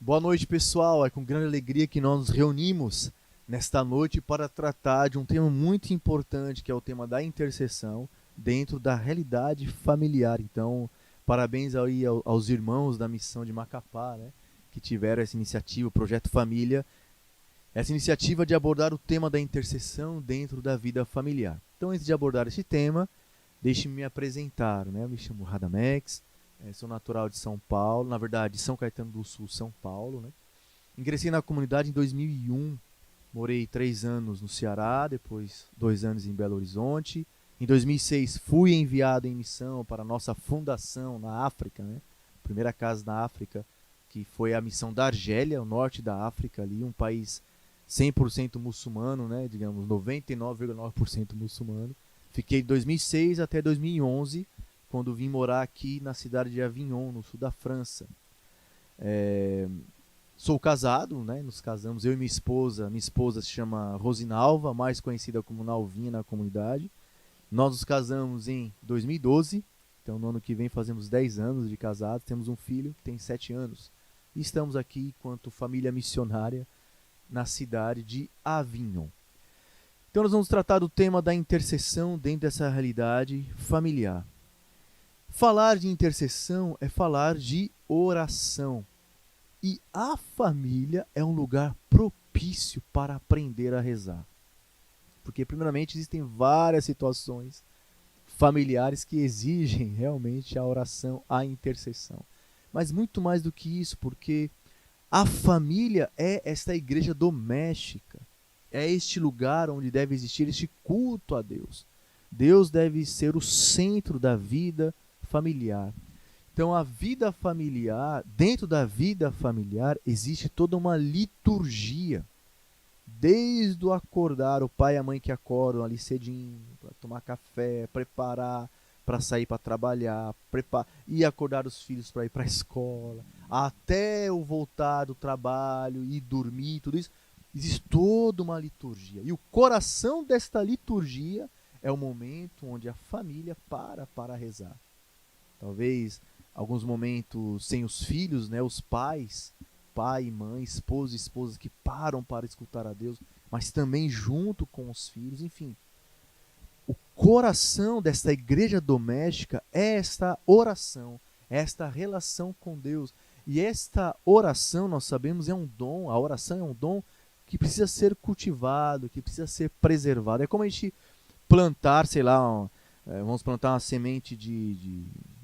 Boa noite, pessoal. É com grande alegria que nós nos reunimos nesta noite para tratar de um tema muito importante, que é o tema da intercessão dentro da realidade familiar. Então, parabéns aí aos irmãos da missão de Macapá, né, que tiveram essa iniciativa, o Projeto Família, essa iniciativa de abordar o tema da intercessão dentro da vida familiar. Então, antes de abordar esse tema, deixe-me me apresentar, né? Eu me chamo Radamex, sou natural de São Paulo, na verdade, de São Caetano do Sul, São Paulo, né? Ingressei na comunidade em 2001, morei 3 anos no Ceará, depois 2 anos em Belo Horizonte. Em 2006 fui enviado em missão para a nossa fundação na África, né? Primeira casa na África, que foi a missão da Argélia, o norte da África ali, um país 100% muçulmano, né? Digamos 99,9% muçulmano. Fiquei de 2006 até 2011, quando vim morar aqui na cidade de Avignon, no sul da França. É, Sou casado, né? Nos casamos, eu e minha esposa. Minha esposa se chama Rosinalva, mais conhecida como Nalvinha na comunidade. Nós nos casamos em 2012, então no ano que vem fazemos 10 anos de casados. Temos um filho que tem 7 anos. E estamos aqui enquanto família missionária na cidade de Avignon. Então nós vamos tratar do tema da intercessão dentro dessa realidade familiar. Falar de intercessão é falar de oração. E a família é um lugar propício para aprender a rezar. Porque, primeiramente, existem várias situações familiares que exigem realmente a oração, a intercessão. Mas muito mais do que isso, porque a família é esta igreja doméstica. É este lugar onde deve existir este culto a Deus. Deus deve ser o centro da vida familiar. Então, a vida familiar, dentro da vida familiar, existe toda uma liturgia. Desde o acordar, o pai e a mãe que acordam ali cedinho, para tomar café, preparar para sair para trabalhar, e acordar os filhos para ir para a escola, até o voltar do trabalho e dormir, tudo isso, existe toda uma liturgia. E o coração desta liturgia é o momento onde a família para rezar. Talvez alguns momentos sem os filhos, né, os pais, pai e mãe, esposo e esposa que param para escutar a Deus, mas também junto com os filhos, enfim. O coração desta igreja doméstica é esta oração, é esta relação com Deus. E esta oração, nós sabemos, é um dom, a oração é um dom que precisa ser cultivado, que precisa ser preservado. É como a gente plantar, sei lá, vamos plantar uma semente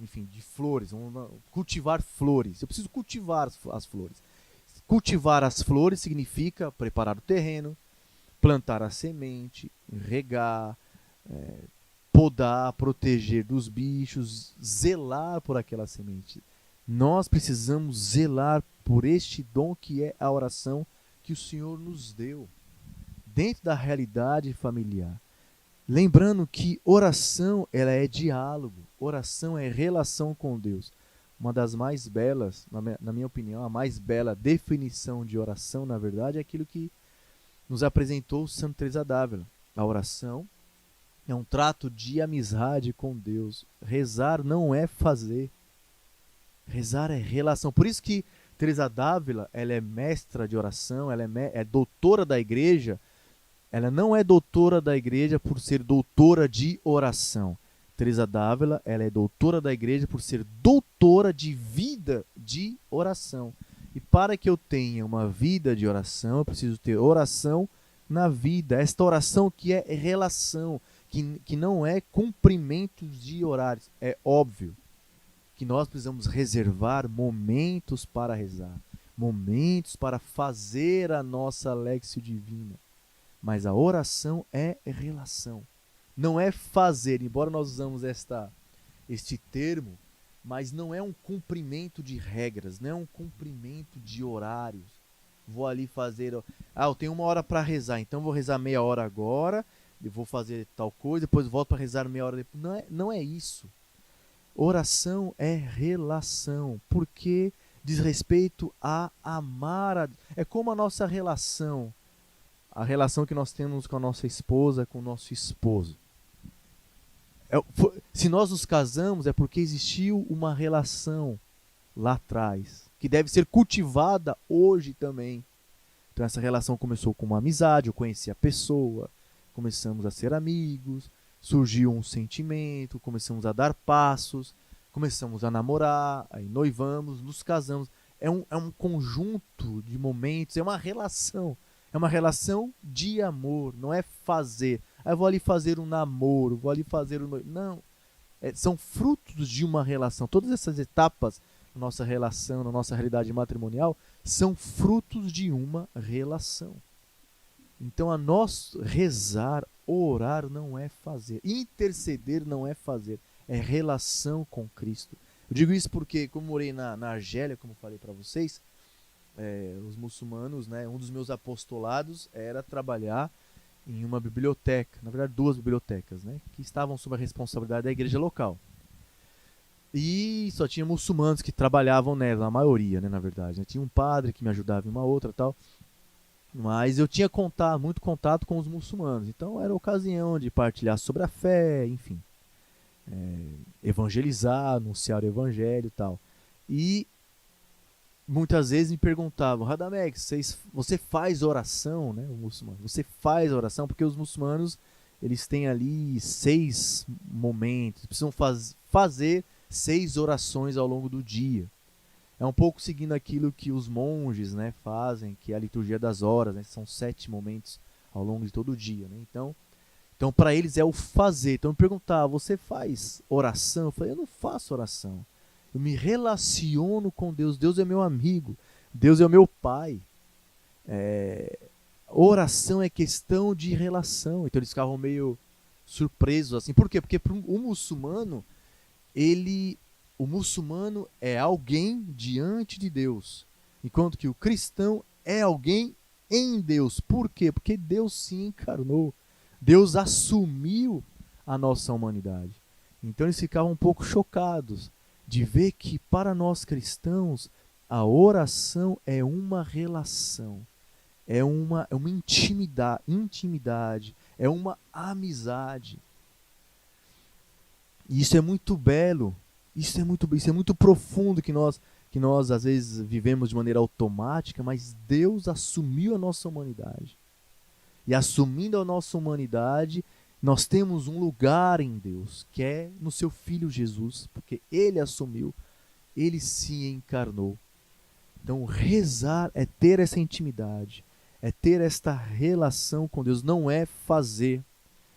enfim, de flores, vamos cultivar flores. Eu preciso cultivar as flores. Cultivar as flores significa preparar o terreno, plantar a semente, regar, podar, proteger dos bichos, zelar por aquela semente. Nós precisamos zelar por este dom que é a oração que o Senhor nos deu dentro da realidade familiar. Lembrando que oração ela é diálogo, oração é relação com Deus. Uma das mais belas, na minha opinião, a mais bela definição de oração, na verdade, é aquilo que nos apresentou Santa Teresa d'Ávila. A oração é um trato de amizade com Deus. Rezar não é fazer, rezar é relação. Por isso que Teresa d'Ávila ela é mestra de oração, ela é doutora da igreja. Ela não é doutora da igreja por ser doutora de oração. Teresa d'Ávila, ela é doutora da igreja por ser doutora de vida de oração. E para que eu tenha uma vida de oração, eu preciso ter oração na vida. Esta oração que é relação, que não é cumprimentos de horários. É óbvio que nós precisamos reservar momentos para rezar, momentos para fazer a nossa Léxio Divina. Mas a oração é relação. Não é fazer, embora nós usamos este termo, mas não é um cumprimento de regras, não é um cumprimento de horários. Vou ali fazer, eu tenho 1 hora para rezar, então vou rezar meia hora agora, eu vou fazer tal coisa, depois volto para rezar meia hora depois. Não é isso. Oração é relação, porque diz respeito a amar. É como a nossa relação. A relação que nós temos com a nossa esposa, com o nosso esposo. Se nós nos casamos é porque existiu uma relação lá atrás. que deve ser cultivada hoje também. Então essa relação começou com uma amizade, eu conheci a pessoa, começamos a ser amigos, surgiu um sentimento, começamos a dar passos, começamos a namorar, aí noivamos, nos casamos. É um conjunto de momentos, é uma relação de amor, não é fazer. Eu vou ali fazer um namoro, vou ali fazer um noivo. Não, são frutos de uma relação. Todas essas etapas na nossa relação, na nossa realidade matrimonial, são frutos de uma relação. Então, a nós rezar, orar não é fazer. Interceder não é fazer. É relação com Cristo. Eu digo isso porque, como morei na Argélia, como falei para vocês, os muçulmanos, né, um dos meus apostolados era trabalhar em uma biblioteca, na verdade 2 bibliotecas, né, que estavam sob a responsabilidade da igreja local. E só tinha muçulmanos que trabalhavam nela, a maioria, né, na verdade. Né? Tinha um padre que me ajudava em uma outra tal. Mas eu tinha muito contato com os muçulmanos. Então era ocasião de partilhar sobre a fé, enfim. Evangelizar, anunciar o evangelho e tal. E muitas vezes me perguntavam, Radamex, você faz oração, né, o muçulmano? Você faz oração? Porque os muçulmanos, eles têm ali 6 momentos, precisam fazer 6 orações ao longo do dia. É um pouco seguindo aquilo que os monges, né, fazem, que é a liturgia das horas, né, são 7 momentos ao longo de todo o dia. Né? Então para eles é o fazer. Então me perguntava, você faz oração? Eu falei, eu não faço oração. Eu me relaciono com Deus. Deus é meu amigo. Deus é o meu pai. Oração é questão de relação. Então eles ficavam meio surpresos assim. Por quê? Porque para o muçulmano, o muçulmano é alguém diante de Deus, enquanto que o cristão é alguém em Deus. Por quê? Porque Deus se encarnou. Deus assumiu a nossa humanidade. Então eles ficavam um pouco chocados de ver que para nós cristãos a oração é uma relação, é uma intimidade, é uma amizade. E isso é muito belo, isso é muito profundo que nós às vezes vivemos de maneira automática, mas Deus assumiu a nossa humanidade. E assumindo a nossa humanidade, nós temos um lugar em Deus, que é no seu Filho Jesus, porque Ele assumiu, Ele se encarnou. Então, rezar é ter essa intimidade, é ter esta relação com Deus, não é fazer,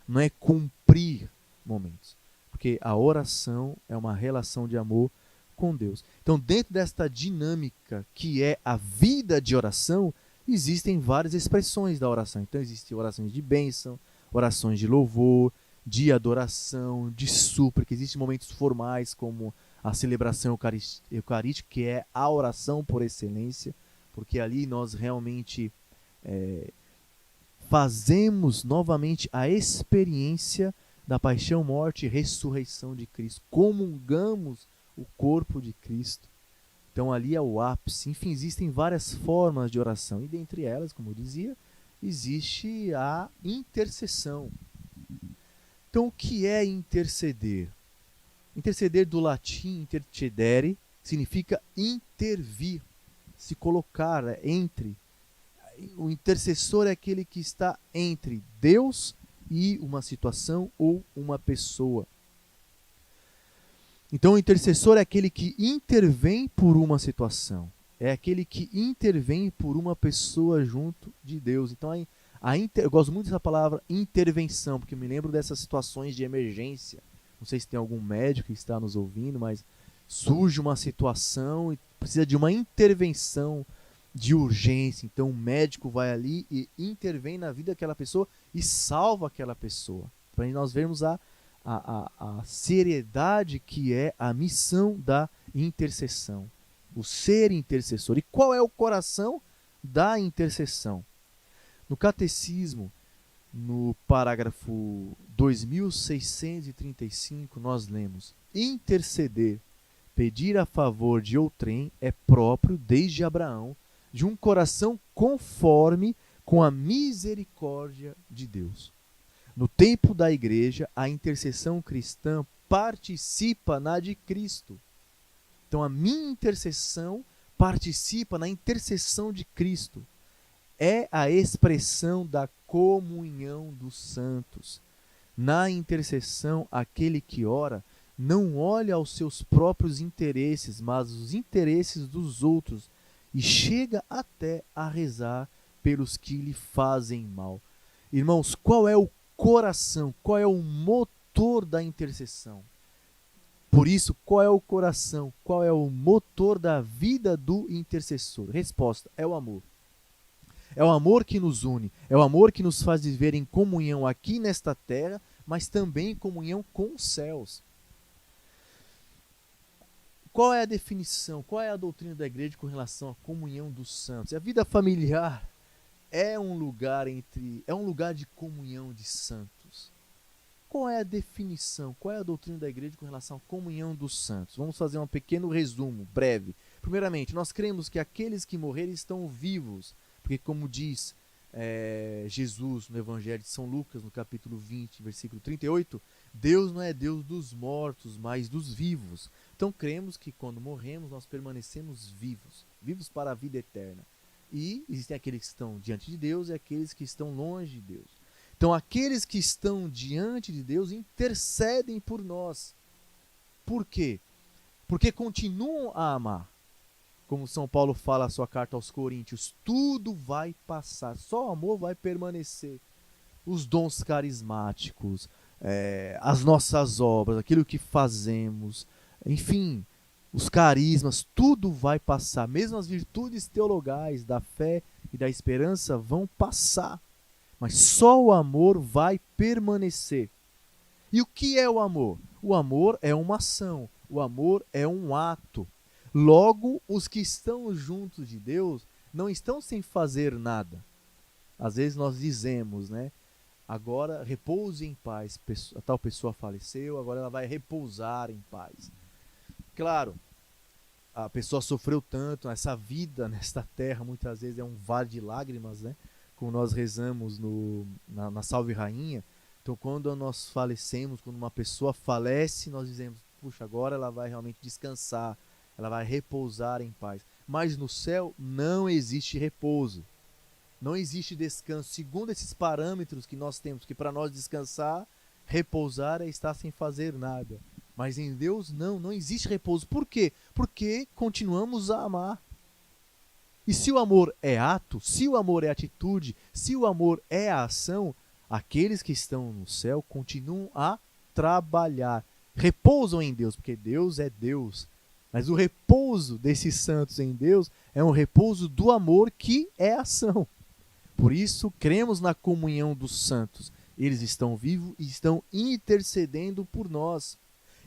não é cumprir momentos. Porque a oração é uma relação de amor com Deus. Então, dentro desta dinâmica que é a vida de oração, existem várias expressões da oração. Então, existem orações de bênção, orações de louvor, de adoração, de súplica. Existem momentos formais, como a celebração eucarística, que é a oração por excelência, porque ali nós realmente fazemos novamente a experiência da paixão, morte e ressurreição de Cristo. Comungamos o corpo de Cristo. Então ali é o ápice. Enfim, existem várias formas de oração. E dentre elas, como eu dizia, existe a intercessão. Então o que é interceder? Interceder do latim intercedere significa intervir, se colocar entre. O intercessor é aquele que está entre Deus e uma situação ou uma pessoa. Então o intercessor é aquele que intervém por uma situação. É aquele que intervém por uma pessoa junto de Deus. Então eu gosto muito dessa palavra intervenção, porque eu me lembro dessas situações de emergência. Não sei se tem algum médico que está nos ouvindo, mas surge uma situação e precisa de uma intervenção de urgência. Então o médico vai ali e intervém na vida daquela pessoa e salva aquela pessoa. Para nós vermos a seriedade que é a missão da intercessão. O ser intercessor. E qual é o coração da intercessão? No Catecismo, no parágrafo 2635, nós lemos: interceder, pedir a favor de outrem, é próprio, desde Abraão, de um coração conforme com a misericórdia de Deus. No tempo da igreja, a intercessão cristã participa na de Cristo. Então a minha intercessão participa na intercessão de Cristo. É a expressão da comunhão dos santos. Na intercessão, aquele que ora não olha aos seus próprios interesses, mas os interesses dos outros, e chega até a rezar pelos que lhe fazem mal. Irmãos, qual é o coração, qual é o motor da intercessão? Por isso, qual é o coração, qual é o motor da vida do intercessor? Resposta: é o amor. É o amor que nos une, é o amor que nos faz viver em comunhão aqui nesta terra, mas também em comunhão com os céus. Qual é a definição, qual é a doutrina da igreja com relação à comunhão dos santos? A vida familiar é um lugar de comunhão de santos. Qual é a definição, qual é a doutrina da igreja com relação à comunhão dos santos? Vamos fazer um pequeno resumo, breve. Primeiramente, nós cremos que aqueles que morreram estão vivos, porque como diz Jesus no Evangelho de São Lucas, no capítulo 20, versículo 38, Deus não é Deus dos mortos, mas dos vivos. Então cremos que quando morremos nós permanecemos vivos, vivos para a vida eterna. E existem aqueles que estão diante de Deus e aqueles que estão longe de Deus. Então aqueles que estão diante de Deus intercedem por nós. Por quê? Porque continuam a amar. Como São Paulo fala na sua carta aos Coríntios, tudo vai passar, só o amor vai permanecer. Os dons carismáticos, as nossas obras, aquilo que fazemos, enfim, os carismas, tudo vai passar. Mesmo as virtudes teologais da fé e da esperança vão passar. Mas só o amor vai permanecer. E o que é o amor? O amor é uma ação, o amor é um ato. Logo, os que estão juntos de Deus não estão sem fazer nada. Às vezes nós dizemos, né? Agora repouse em paz. A tal pessoa faleceu, agora ela vai repousar em paz. Claro, a pessoa sofreu tanto, essa vida nesta terra muitas vezes é um vale de lágrimas, né? Como nós rezamos na Salve Rainha. Então, quando nós falecemos, quando uma pessoa falece, nós dizemos, puxa, agora ela vai realmente descansar, ela vai repousar em paz. Mas no céu não existe repouso, não existe descanso. Segundo esses parâmetros que nós temos, que para nós descansar, repousar é estar sem fazer nada. Mas em Deus não existe repouso. Por quê? Porque continuamos a amar. E se o amor é ato, se o amor é atitude, se o amor é a ação, aqueles que estão no céu continuam a trabalhar. Repousam em Deus, porque Deus é Deus. Mas o repouso desses santos em Deus é um repouso do amor que é ação. Por isso, cremos na comunhão dos santos. Eles estão vivos e estão intercedendo por nós.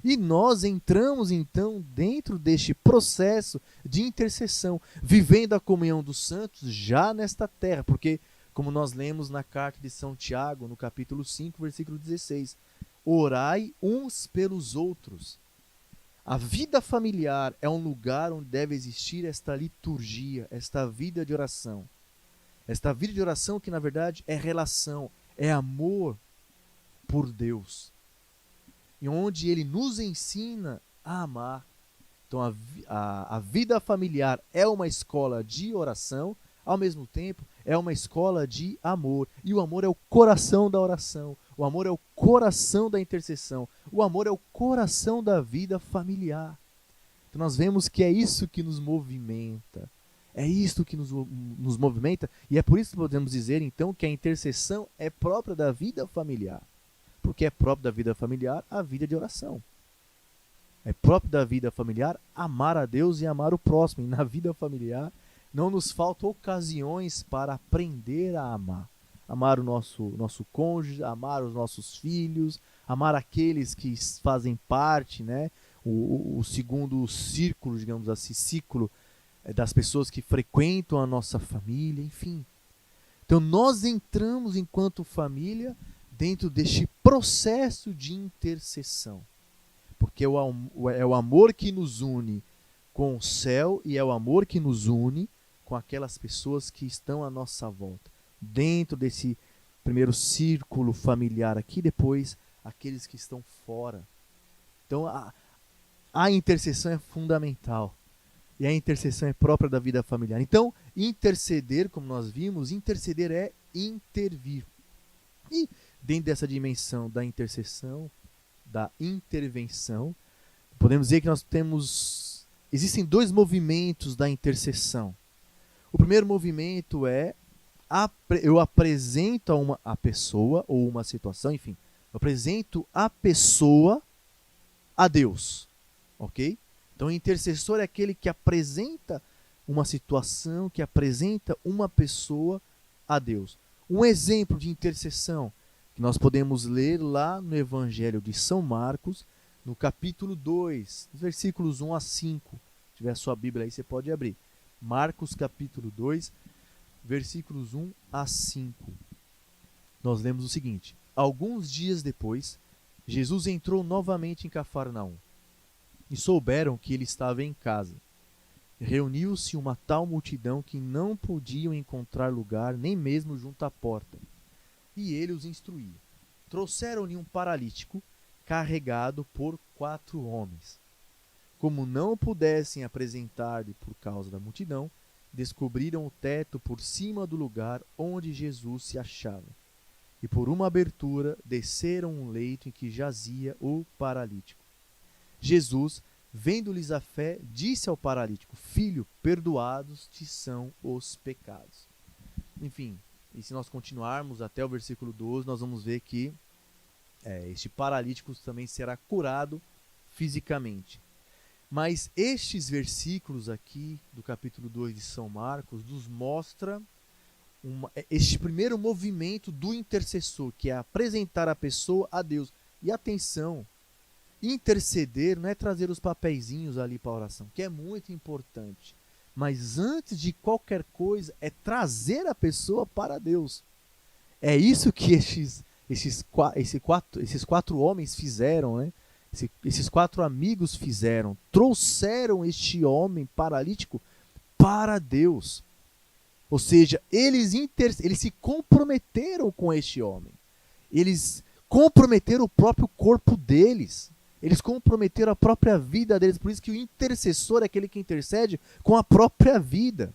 E nós entramos, então, dentro deste processo de intercessão, vivendo a comunhão dos santos já nesta terra. Porque, como nós lemos na carta de São Tiago, no capítulo 5, versículo 16, orai uns pelos outros. A vida familiar é um lugar onde deve existir esta liturgia, esta vida de oração. Esta vida de oração que, na verdade, é relação, é amor por Deus. E onde Ele nos ensina a amar. Então, a vida familiar é uma escola de oração, ao mesmo tempo, é uma escola de amor. E o amor é o coração da oração. O amor é o coração da intercessão. O amor é o coração da vida familiar. Então nós vemos que é isso que nos movimenta. É isso que nos movimenta. E é por isso que podemos dizer, então, que a intercessão é própria da vida familiar. Porque é próprio da vida familiar a vida de oração. É próprio da vida familiar amar a Deus e amar o próximo. E na vida familiar não nos faltam ocasiões para aprender a amar. Amar o nosso cônjuge, amar os nossos filhos, amar aqueles que fazem parte, né? O segundo círculo, digamos assim, ciclo das pessoas que frequentam a nossa família, enfim. Então nós entramos enquanto família dentro deste processo de intercessão. Porque é o amor que nos une com o céu e é o amor que nos une com aquelas pessoas que estão à nossa volta. Dentro desse primeiro círculo familiar aqui, depois aqueles que estão fora. Então a intercessão é fundamental. E a intercessão é própria da vida familiar. Então, interceder, como nós vimos, interceder é intervir. E dentro dessa dimensão da intercessão, da intervenção, podemos dizer que existem dois movimentos da intercessão. O primeiro movimento é eu apresento a pessoa ou uma situação, enfim, eu apresento a pessoa a Deus, ok? Então, o intercessor é aquele que apresenta uma situação, que apresenta uma pessoa a Deus. Um exemplo de intercessão que nós podemos ler lá no Evangelho de São Marcos, no capítulo 2, versículos 1 a 5. Se tiver a sua Bíblia aí, você pode abrir. Marcos capítulo 2, versículos 1 a 5. Nós lemos o seguinte: alguns dias depois, Jesus entrou novamente em Cafarnaum, e souberam que ele estava em casa. Reuniu-se uma tal multidão que não podiam encontrar lugar nem mesmo junto à porta. E ele os instruía. Trouxeram-lhe um paralítico carregado por 4 homens. Como não pudessem apresentar-lhe por causa da multidão, descobriram o teto por cima do lugar onde Jesus se achava. E por uma abertura desceram um leito em que jazia o paralítico. Jesus, vendo-lhes a fé, disse ao paralítico: Filho, perdoados te são os pecados. Enfim, e se nós continuarmos até o versículo 12, nós vamos ver que este paralítico também será curado fisicamente. Mas estes versículos aqui do capítulo 2 de São Marcos nos mostra este primeiro movimento do intercessor, que é apresentar a pessoa a Deus. E atenção, interceder não é trazer os papeizinhos ali para a oração, que é muito importante. Mas antes de qualquer coisa, é trazer a pessoa para Deus. É isso que esses 4 homens fizeram, né? Esses 4 amigos fizeram. Trouxeram este homem paralítico para Deus. Ou seja, eles se comprometeram com este homem. Eles comprometeram o próprio corpo deles. Eles comprometeram a própria vida deles. Por isso que o intercessor é aquele que intercede com a própria vida.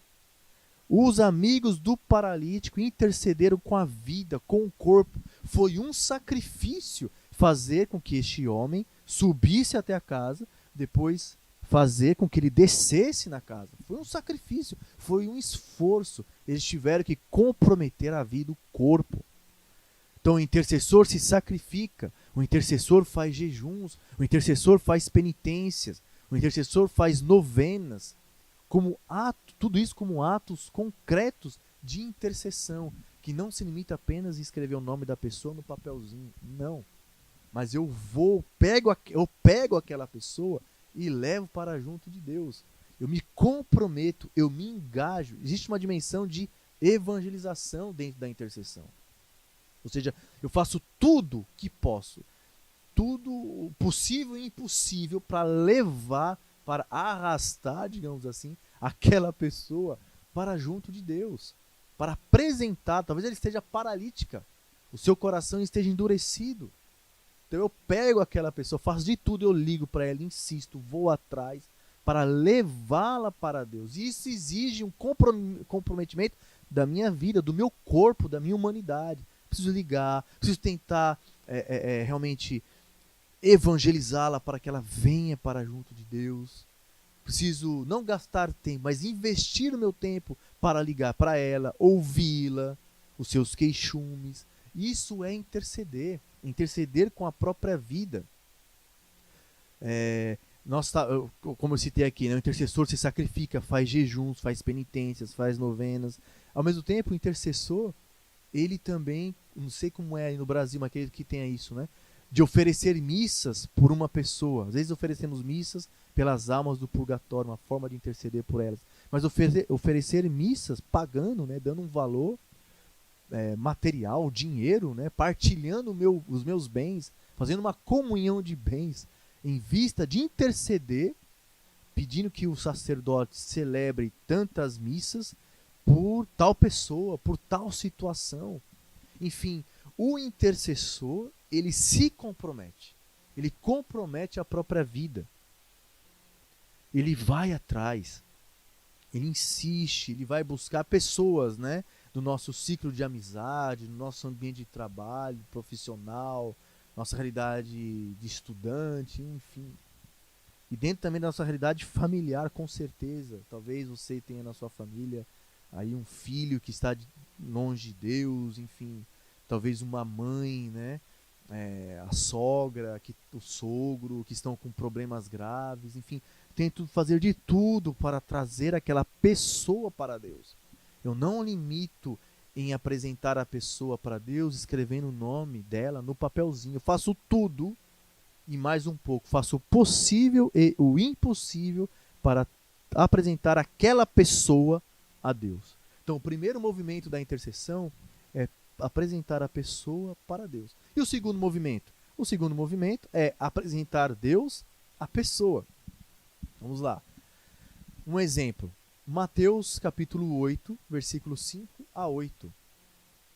Os amigos do paralítico intercederam com a vida, com o corpo. Foi um sacrifício fazer com que este homem subisse até a casa, depois fazer com que ele descesse na casa. Foi um sacrifício, foi um esforço. Eles tiveram que comprometer a vida, o corpo. Então o intercessor se sacrifica, o intercessor faz jejuns, o intercessor faz penitências, o intercessor faz novenas, tudo isso como atos concretos de intercessão, que não se limita apenas a escrever o nome da pessoa no papelzinho, não. Mas eu pego aquela pessoa e levo para junto de Deus. Eu me comprometo, eu me engajo. Existe uma dimensão de evangelização dentro da intercessão. Ou seja, eu faço tudo que posso, tudo possível e impossível para levar, para arrastar, digamos assim, aquela pessoa para junto de Deus, para apresentar. Talvez ele esteja paralítica, o seu coração esteja endurecido. Então eu pego aquela pessoa, faço de tudo, eu ligo para ela, insisto, vou atrás para levá-la para Deus. E isso exige um comprometimento da minha vida, do meu corpo, da minha humanidade. Preciso ligar, preciso tentar realmente evangelizá-la para que ela venha para junto de Deus. Preciso não gastar tempo, mas investir o meu tempo para ligar para ela, ouvi-la, os seus queixumes. Isso é interceder com a própria vida. Como eu citei aqui, né, o intercessor se sacrifica, faz jejuns, faz penitências, faz novenas. Ao mesmo tempo, o intercessor, ele também, não sei como é aí no Brasil, mas aquele que tenha isso, né, de oferecer missas por uma pessoa. Às vezes oferecemos missas pelas almas do purgatório, uma forma de interceder por elas. Mas oferecer missas pagando, né, dando um valor material, dinheiro, né, partilhando os meus bens, fazendo uma comunhão de bens, em vista de interceder, pedindo que o sacerdote celebre tantas missas por tal pessoa, por tal situação. Enfim, o intercessor, ele se compromete. Ele compromete a própria vida. Ele vai atrás. ele insiste, ele vai buscar pessoas, né, do nosso ciclo de amizade, do nosso ambiente de trabalho, profissional, nossa realidade de estudante, enfim. E dentro também da nossa realidade familiar, com certeza. Talvez você tenha na sua família aí um filho que está longe de Deus, enfim. Talvez uma mãe, né? A sogra, o sogro, que estão com problemas graves, enfim. Tento fazer de tudo para trazer aquela pessoa para Deus. Eu não limito em apresentar a pessoa para Deus, escrevendo o nome dela no papelzinho. Eu faço tudo e mais um pouco. Faço o possível e o impossível para apresentar aquela pessoa a Deus. Então, o primeiro movimento da intercessão é apresentar a pessoa para Deus. E o segundo movimento? O segundo movimento é apresentar Deus à pessoa. Vamos lá. Um exemplo. Mateus capítulo 8, versículos 5 a 8.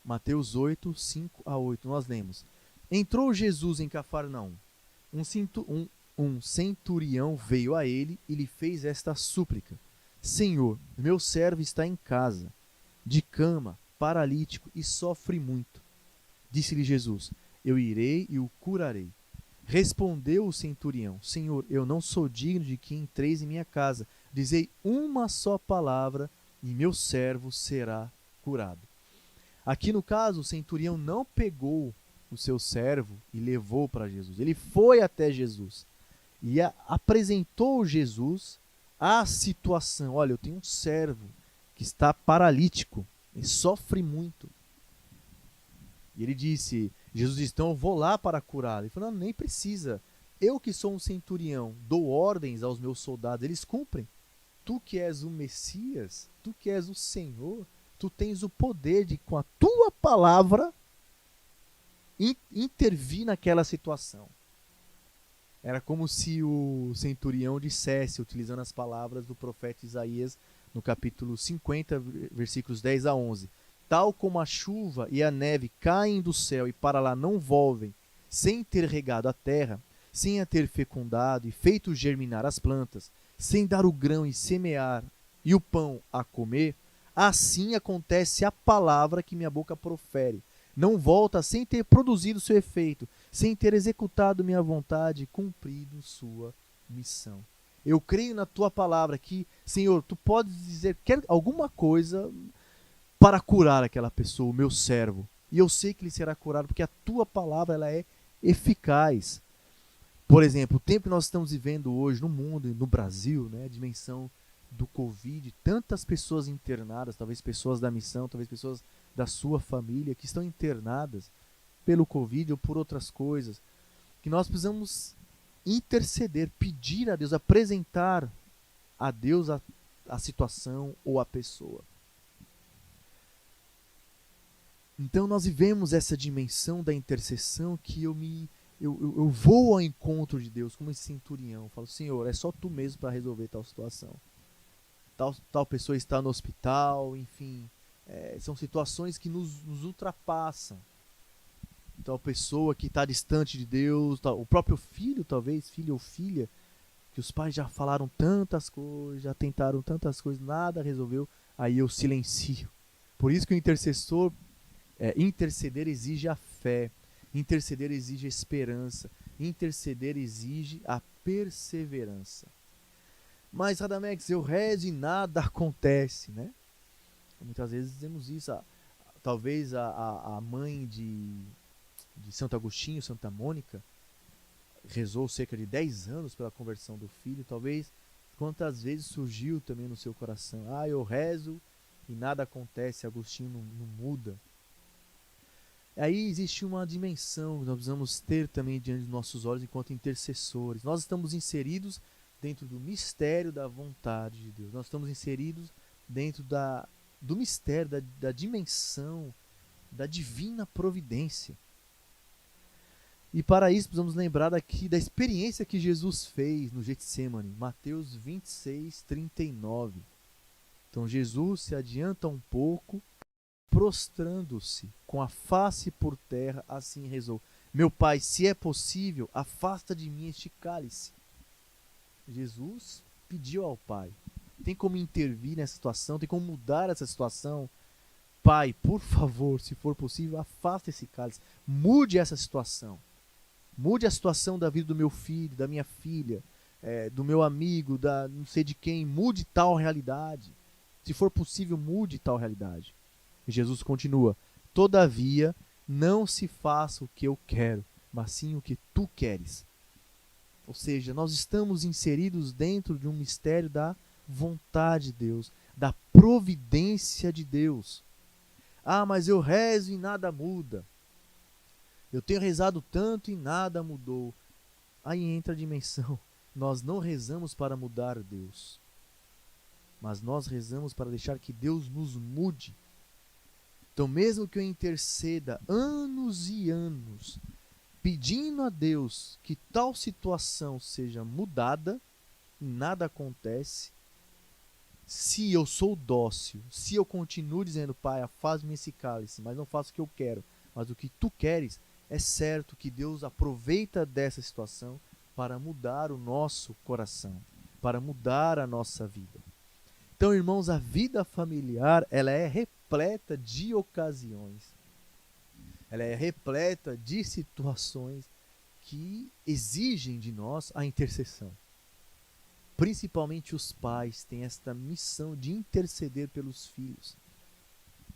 Mateus 8, 5 a 8. Nós lemos. Entrou Jesus em Cafarnaum. Um centurião veio a ele e lhe fez esta súplica. Senhor, meu servo está em casa, de cama, paralítico e sofre muito. Disse-lhe Jesus, eu irei e o curarei. Respondeu o centurião, Senhor, eu não sou digno de que entreis em minha casa. Dizei uma só palavra e meu servo será curado. Aqui no caso, o centurião não pegou o seu servo e levou para Jesus. Ele foi até Jesus e apresentou Jesus a situação. Olha, eu tenho um servo que está paralítico e sofre muito. E ele disse, Jesus disse, então eu vou lá para curá-lo. Ele falou, não, nem precisa. Eu que sou um centurião, dou ordens aos meus soldados, eles cumprem. Tu que és o Messias, tu que és o Senhor, tu tens o poder de, com a tua palavra, intervir naquela situação. Era como se o centurião dissesse, utilizando as palavras do profeta Isaías, no capítulo 50, versículos 10 a 11. Tal como a chuva e a neve caem do céu e para lá não volvem, sem ter regado a terra, sem a ter fecundado e feito germinar as plantas, sem dar o grão e semear e o pão a comer, assim acontece a palavra que minha boca profere. Não volta sem ter produzido seu efeito, sem ter executado minha vontade e cumprido sua missão. Eu creio na tua palavra que, Senhor, tu podes dizer alguma coisa para curar aquela pessoa, o meu servo. E eu sei que ele será curado porque a tua palavra ela é eficaz. Por exemplo, o tempo que nós estamos vivendo hoje no mundo e no Brasil, né, a dimensão do Covid, tantas pessoas internadas, talvez pessoas da missão, talvez pessoas da sua família que estão internadas pelo Covid ou por outras coisas, que nós precisamos interceder, pedir a Deus, apresentar a Deus a situação ou a pessoa. Então nós vivemos essa dimensão da intercessão que eu vou ao encontro de Deus como esse centurião. Eu falo, Senhor, é só tu mesmo para resolver tal situação. Tal pessoa está no hospital, enfim. São situações que nos ultrapassam. Tal pessoa que está distante de Deus, o próprio filho, talvez, filho ou filha, que os pais já falaram tantas coisas, já tentaram tantas coisas, nada resolveu, aí eu silencio. Por isso que o intercessor, interceder exige a fé, interceder exige a esperança, interceder exige a perseverança. Mas, Radamex, eu rezo e nada acontece, né? Muitas vezes dizemos isso. Talvez a mãe de Santo Agostinho, Santa Mônica, rezou cerca de 10 anos pela conversão do filho. Talvez quantas vezes surgiu também no seu coração, eu rezo e nada acontece, Agostinho não muda. Aí existe uma dimensão que nós precisamos ter também diante dos nossos olhos enquanto intercessores. Nós estamos inseridos dentro do mistério da vontade de Deus. Nós estamos inseridos dentro do mistério, da dimensão da divina providência. E para isso precisamos lembrar aqui da experiência que Jesus fez no Getsemane, Mateus 26, 39. Então Jesus se adianta um pouco, prostrando-se com a face por terra, assim rezou: meu Pai, se é possível, afasta de mim este cálice. Jesus pediu ao Pai. Tem como intervir nessa situação? Tem como mudar essa situação? Pai, por favor, se for possível, afasta esse cálice. Mude essa situação. Mude a situação da vida do meu filho, da minha filha, do meu amigo, da não sei de quem. Mude tal realidade. Se for possível, mude tal realidade. E Jesus continua: todavia, não se faça o que eu quero, mas sim o que tu queres. Ou seja, nós estamos inseridos dentro de um mistério da vontade de Deus, da providência de Deus. Ah, mas eu rezo e nada muda. Eu tenho rezado tanto e nada mudou. Aí entra a dimensão. Nós não rezamos para mudar Deus, mas nós rezamos para deixar que Deus nos mude. Então, mesmo que eu interceda anos e anos, pedindo a Deus que tal situação seja mudada, e nada acontece, se eu sou dócil, se eu continuo dizendo, Pai, afasta-me esse cálice, mas não faço o que eu quero, mas o que tu queres, é certo que Deus aproveita dessa situação para mudar o nosso coração, para mudar a nossa vida. Então, irmãos, a vida familiar, ela é repleta de ocasiões. Ela é repleta de situações que exigem de nós a intercessão. Principalmente os pais têm esta missão de interceder pelos filhos,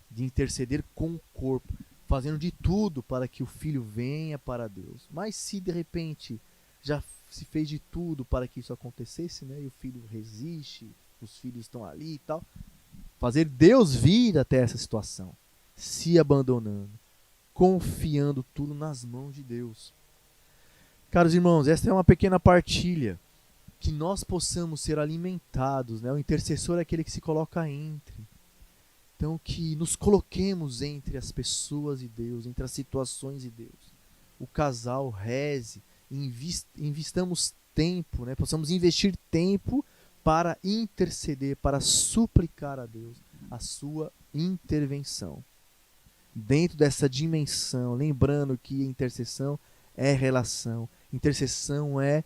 de interceder com o corpo, fazendo de tudo para que o filho venha para Deus. Mas se de repente já se fez de tudo para que isso acontecesse, né, e o filho resiste, os filhos estão ali e tal, fazer Deus vir até essa situação, se abandonando, confiando tudo nas mãos de Deus. Caros irmãos, esta é uma pequena partilha, que nós possamos ser alimentados, né? O intercessor é aquele que se coloca entre. Então, que nos coloquemos entre as pessoas e Deus, entre as situações e Deus. O casal reze, investamos tempo, né? Possamos investir tempo para interceder, para suplicar a Deus a sua intervenção. Dentro dessa dimensão, lembrando que intercessão é relação, intercessão é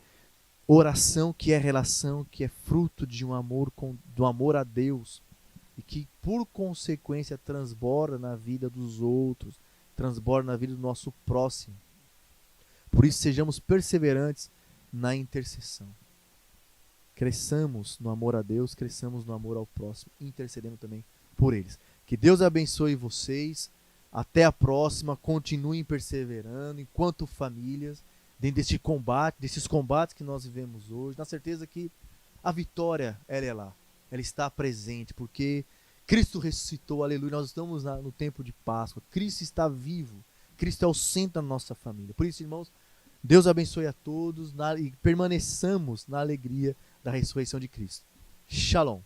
oração, que é relação, que é fruto de um amor, do amor a Deus, e que por consequência transborda na vida dos outros, transborda na vida do nosso próximo. Por isso sejamos perseverantes na intercessão. Cresçamos no amor a Deus, cresçamos no amor ao próximo, intercedendo também por eles. Que Deus abençoe vocês. Até a próxima. Continuem perseverando enquanto famílias, dentro desse combate, desses combates que nós vivemos hoje, na certeza que a vitória, ela é lá, ela está presente, porque Cristo ressuscitou, aleluia, nós estamos no tempo de Páscoa, Cristo está vivo, Cristo é o centro da nossa família. Por isso, irmãos, Deus abençoe a todos e permaneçamos na alegria da ressurreição de Cristo. Shalom.